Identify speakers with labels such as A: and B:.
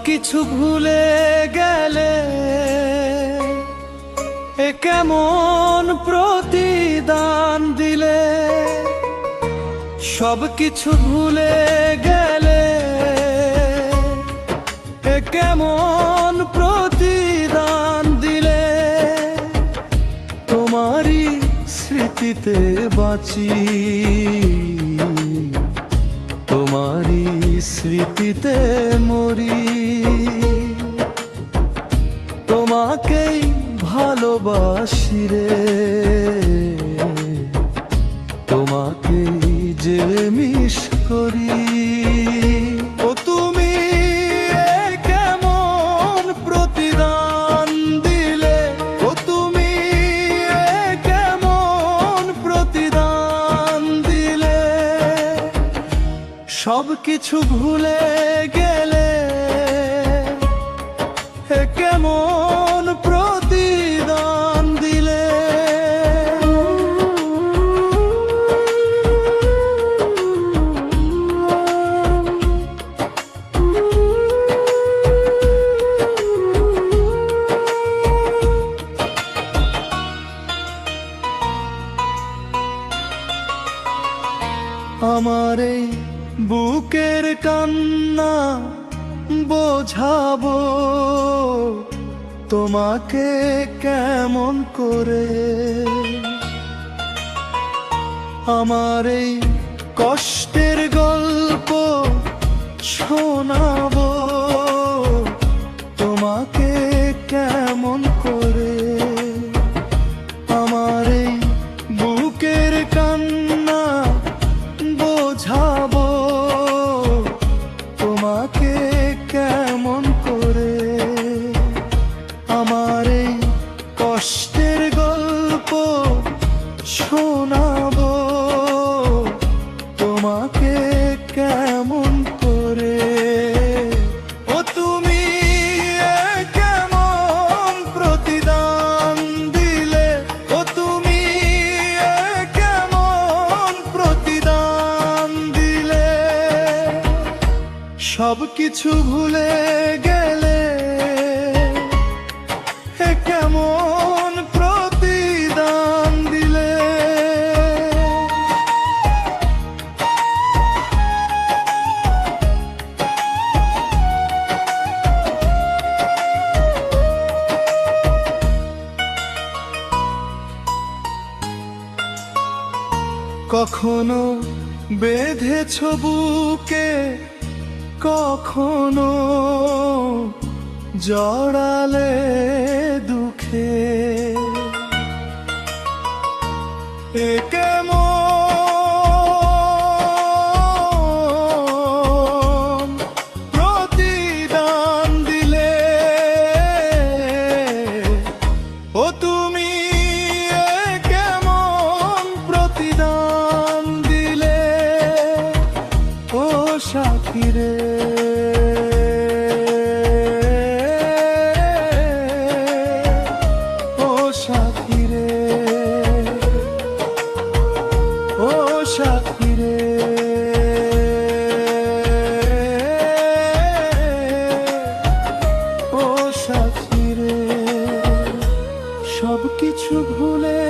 A: কিছু ভুলে গেলে এ কেমন প্রতিদান দিলে। সব কিছু ভুলে গেলে এ কেমন প্রতিদান দিলে। তোমারই স্মৃতিতে বাঁচি, তোমারই স্মৃতিতে মরি। তোমাকেই ভালোবাসি রে, তোমাকেই যে মিস করি। ও তুমি কেমন প্রতিদান দিলে, ও তুমি কেমন প্রতিদান দিলে। সব কিছু ভুলে গেলে এ কেমন প্রতিদান দিলে। আমার এই বুকের কান্না বোঝাবো তোমাকে কেমন করে। আমার এই কষ্টের গল্প শোনাবো তোমাকে কেমন করে। আমার এই বুকের কান্না বোঝাবো তোমাকে কেমন করে। আমার এই কষ্টের গল্প শোনাবো তোমাকে কেমন করে। ও তুমি কেমন প্রতিদান দিলে, ও তুমি কেমন প্রতিদান দিলে। সব কিছু ভুলে গেলে এ কেমন প্রতিদান দিলে। কখনো বেঁধেছ বুকে, কখনো জড়ালে দুঃখে। এ কেমন প্রতিদান দিলে। ও তুমি কেমন প্রতিদান দিলে। ও সাথী রে, ও সাথী রে, ও সাথী রে। ও সাথী রে, সব কিছু ভুলে